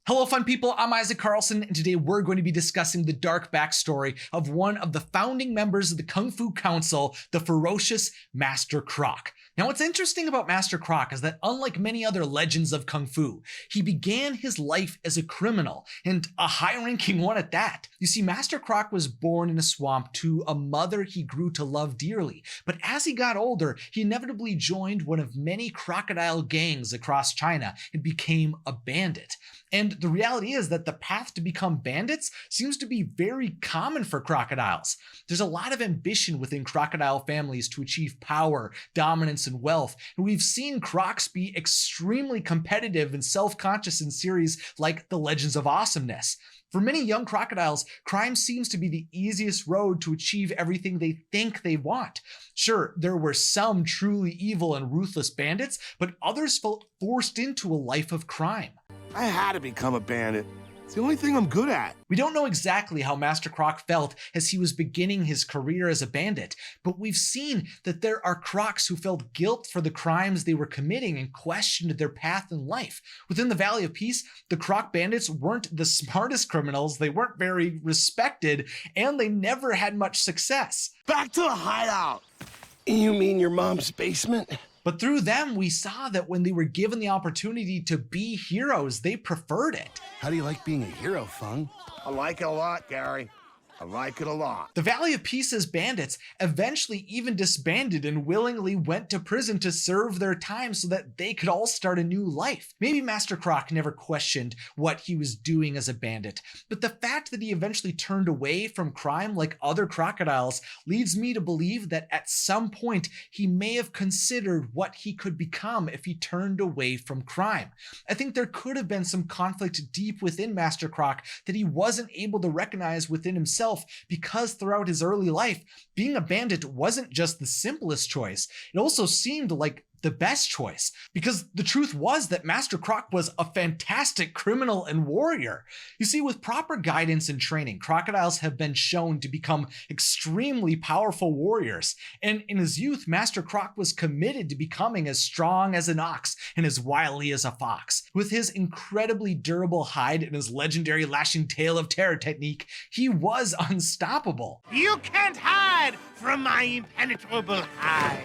Hello, fun people. I'm Isaac Carlson, and today we're going to be discussing the dark backstory of one of the founding members of the Kung Fu Council, the ferocious Master Croc. Now, what's interesting about Master Croc is that unlike many other legends of Kung Fu, he began his life as a criminal, and a high-ranking one at that. You see, Master Croc was born in a swamp to a mother he grew to love dearly, but as he got older, he inevitably joined one of many crocodile gangs across China and became a bandit. And the reality is that the path to become bandits seems to be very common for crocodiles. There's a lot of ambition within crocodile families to achieve power, dominance, and wealth, and we've seen crocs be extremely competitive and self-conscious in series like The Legends of Awesomeness. For many young crocodiles, crime seems to be the easiest road to achieve everything they think they want. Sure, there were some truly evil and ruthless bandits, but others felt forced into a life of crime. I had to become a bandit. It's the only thing I'm good at. We don't know exactly how Master Croc felt as he was beginning his career as a bandit, but we've seen that there are crocs who felt guilt for the crimes they were committing and questioned their path in life. Within the Valley of Peace, the croc bandits weren't the smartest criminals, they weren't very respected, and they never had much success. Back to the hideout. You mean your mom's basement? But through them, we saw that when they were given the opportunity to be heroes, they preferred it. How do you like being a hero, Fung? I like it a lot, Gary. I like it a lot. The Valley of Peace's bandits eventually even disbanded and willingly went to prison to serve their time so that they could all start a new life. Maybe Master Croc never questioned what he was doing as a bandit, but the fact that he eventually turned away from crime like other crocodiles leads me to believe that at some point he may have considered what he could become if he turned away from crime. I think there could have been some conflict deep within Master Croc that he wasn't able to recognize within himself, because throughout his early life, being a bandit wasn't just the simplest choice. It also seemed like the best choice, because the truth was that Master Croc was a fantastic criminal and warrior. You see, with proper guidance and training, crocodiles have been shown to become extremely powerful warriors. And in his youth, Master Croc was committed to becoming as strong as an ox and as wily as a fox. With his incredibly durable hide and his legendary lashing tail of terror technique, he was unstoppable. You can't hide from my impenetrable hide.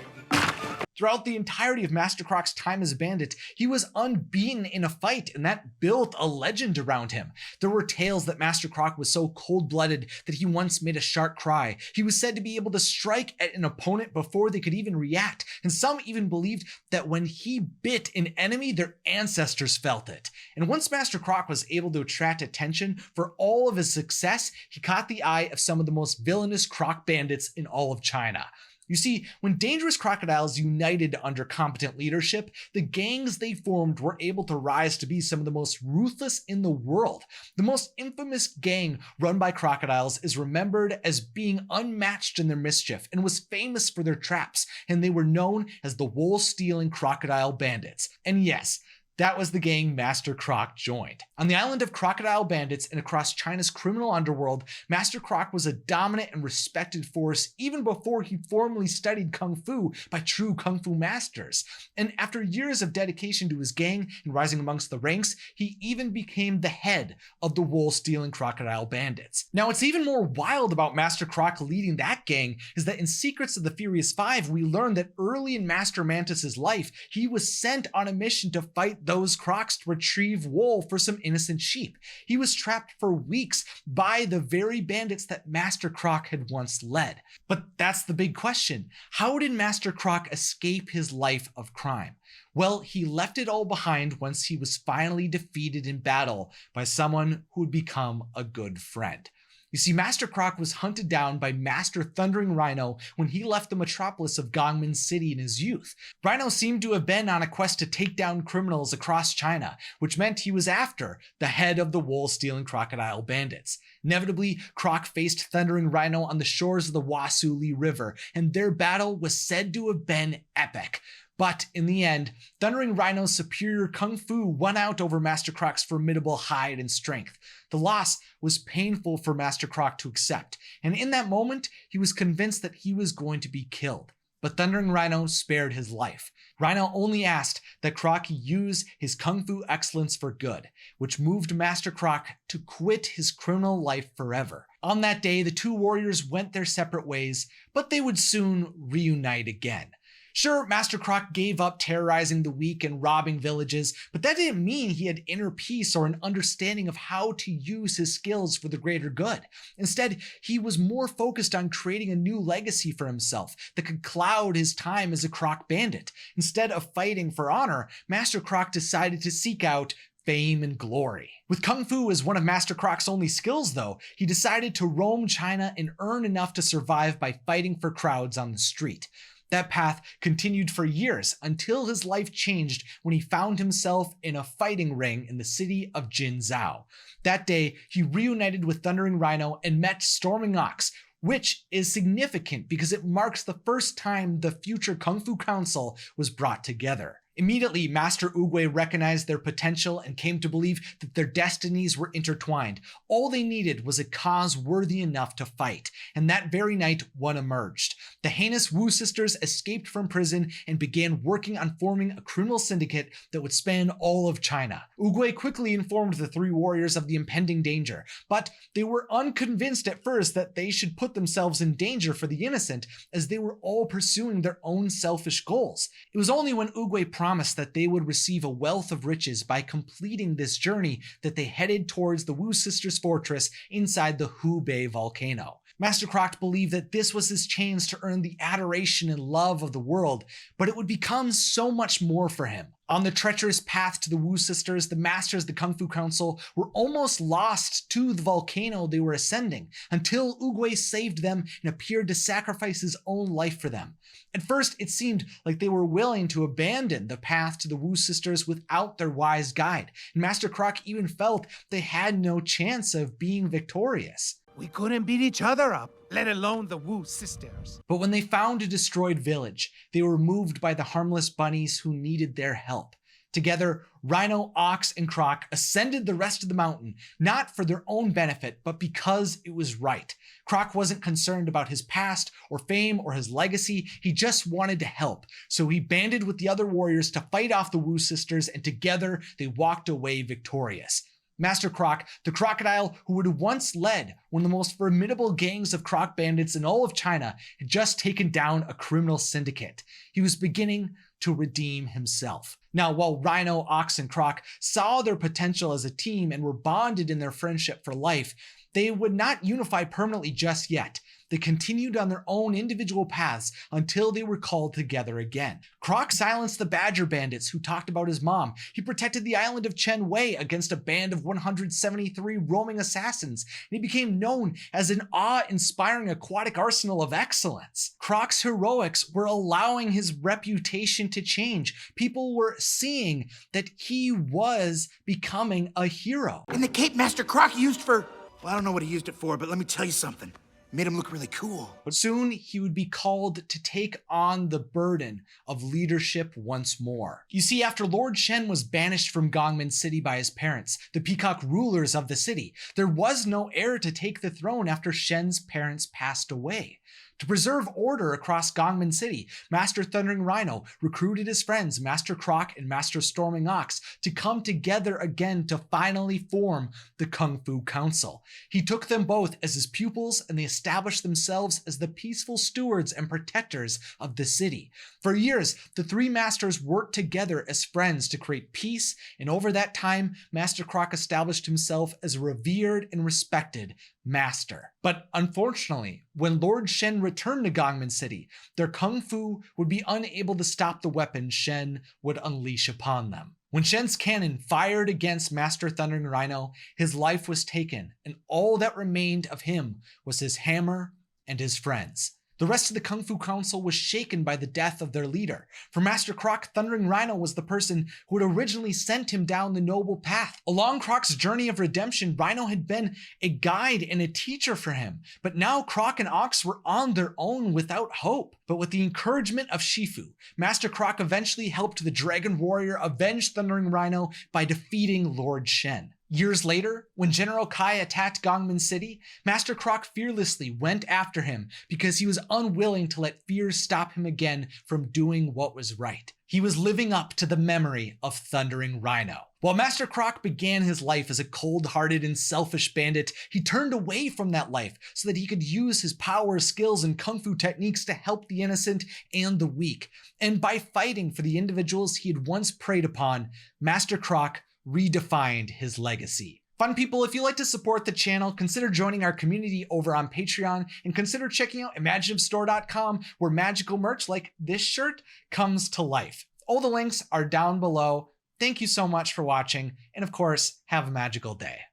Throughout the entirety of Master Croc's time as a bandit, he was unbeaten in a fight, and that built a legend around him. There were tales that Master Croc was so cold-blooded that he once made a shark cry. He was said to be able to strike at an opponent before they could even react, and some even believed that when he bit an enemy, their ancestors felt it. And once Master Croc was able to attract attention for all of his success, he caught the eye of some of the most villainous croc bandits in all of China. You see, when dangerous crocodiles united under competent leadership, the gangs they formed were able to rise to be some of the most ruthless in the world. The most infamous gang run by crocodiles is remembered as being unmatched in their mischief and was famous for their traps, and they were known as the wool-stealing crocodile bandits. And yes, that was the gang Master Croc joined. On the island of crocodile bandits and across China's criminal underworld, Master Croc was a dominant and respected force even before he formally studied Kung Fu by true Kung Fu masters. And after years of dedication to his gang and rising amongst the ranks, he even became the head of the wool-stealing crocodile bandits. Now, what's even more wild about Master Croc leading that gang is that in Secrets of the Furious Five, we learn that early in Master Mantis's life, he was sent on a mission to fight those crocs to retrieve wool for some innocent sheep. He was trapped for weeks by the very bandits that Master Croc had once led. But that's the big question. How did Master Croc escape his life of crime? Well, he left it all behind once he was finally defeated in battle by someone who would become a good friend. You see, Master Croc was hunted down by Master Thundering Rhino when he left the metropolis of Gongmin City in his youth. Rhino seemed to have been on a quest to take down criminals across China, which meant he was after the head of the wool-stealing crocodile bandits. Inevitably, Croc faced Thundering Rhino on the shores of the Wasu Li River, and their battle was said to have been epic. But in the end, Thundering Rhino's superior kung fu won out over Master Croc's formidable hide and strength. The loss was painful for Master Croc to accept, and in that moment, he was convinced that he was going to be killed. but Thundering Rhino spared his life. Rhino only asked that Croc use his kung fu excellence for good, which moved Master Croc to quit his criminal life forever. On that day, the two warriors went their separate ways, but they would soon reunite again. Sure, Master Croc gave up terrorizing the weak and robbing villages, but that didn't mean he had inner peace or an understanding of how to use his skills for the greater good. Instead, he was more focused on creating a new legacy for himself that could cloud his time as a Croc bandit. Instead of fighting for honor, Master Croc decided to seek out fame and glory. With Kung Fu as one of Master Croc's only skills, though, he decided to roam China and earn enough to survive by fighting for crowds on the street. That path continued for years until his life changed when he found himself in a fighting ring in the city of Jinzhou. That day, he reunited with Thundering Rhino and met Storming Ox, which is significant because it marks the first time the future Kung Fu Council was brought together. Immediately, Master Oogway recognized their potential and came to believe that their destinies were intertwined. All they needed was a cause worthy enough to fight, and that very night one emerged. The heinous Wu sisters escaped from prison and began working on forming a criminal syndicate that would span all of China. Oogway quickly informed the three warriors of the impending danger, but they were unconvinced at first that they should put themselves in danger for the innocent, as they were all pursuing their own selfish goals. It was only when Oogway promised that they would receive a wealth of riches by completing this journey that they headed towards the Wu sisters' fortress inside the Hubei volcano. Master Croc believed that this was his chance to earn the adoration and love of the world, but it would become so much more for him. On the treacherous path to the Wu sisters, the masters of the Kung Fu Council were almost lost to the volcano they were ascending, until Oogway saved them and appeared to sacrifice his own life for them. At first, it seemed like they were willing to abandon the path to the Wu sisters without their wise guide, and Master Croc even felt they had no chance of being victorious. We couldn't beat each other up, let alone the Wu sisters. But when they found a destroyed village, they were moved by the harmless bunnies who needed their help. Together, Rhino, Ox, and Croc ascended the rest of the mountain, not for their own benefit, but because it was right. Croc wasn't concerned about his past or fame or his legacy, he just wanted to help. So he banded with the other warriors to fight off the Wu sisters, and together they walked away victorious. Master Croc, the crocodile who had once led one of the most formidable gangs of croc bandits in all of China, had just taken down a criminal syndicate. He was beginning to redeem himself. Now, while Rhino, Ox, and Croc saw their potential as a team and were bonded in their friendship for life, they would not unify permanently just yet. They continued on their own individual paths until they were called together again. Croc silenced the Badger Bandits who talked about his mom. He protected the island of Chen Wei against a band of 173 roaming assassins, and he became known as an awe-inspiring aquatic arsenal of excellence. Croc's heroics were allowing his reputation to change. People were seeing that he was becoming a hero. And the cape Master Croc used for... Well, I don't know what he used it for, but let me tell you something. Made him look really cool. But soon he would be called to take on the burden of leadership once more. You see, after Lord Shen was banished from Gongmen City by his parents, the peacock rulers of the city, there was no heir to take the throne after Shen's parents passed away. To preserve order across Gongmen City, Master Thundering Rhino recruited his friends Master Croc and Master Storming Ox to come together again to finally form the Kung Fu Council. He took them both as his pupils, and they established themselves as the peaceful stewards and protectors of the city. For years, the three masters worked together as friends to create peace, and over that time, Master Croc established himself as a revered and respected master. But unfortunately, when Lord Shen returned to Gongmen City, their kung fu would be unable to stop the weapons Shen would unleash upon them. When Shen's cannon fired against Master Thundering Rhino, his life was taken, and all that remained of him was his hammer and his friends. The rest of the Kung Fu Council was shaken by the death of their leader. For Master Croc, Thundering Rhino was the person who had originally sent him down the noble path. Along Croc's journey of redemption, Rhino had been a guide and a teacher for him. But now Croc and Ox were on their own without hope. But with the encouragement of Shifu, Master Croc eventually helped the Dragon Warrior avenge Thundering Rhino by defeating Lord Shen. Years later, when General Kai attacked Gangmin City, Master Croc fearlessly went after him because he was unwilling to let fear stop him again from doing what was right. He was living up to the memory of Thundering Rhino. While Master Croc began his life as a cold-hearted and selfish bandit, he turned away from that life so that he could use his power, skills, and kung fu techniques to help the innocent and the weak. And by fighting for the individuals he had once preyed upon, Master Croc redefined his legacy. Fun people, if you'd like to support the channel, consider joining our community over on Patreon and consider checking out imagineivestore.com, where magical merch like this shirt comes to life. All the links are down below. Thank you so much for watching, and of course, have a magical day.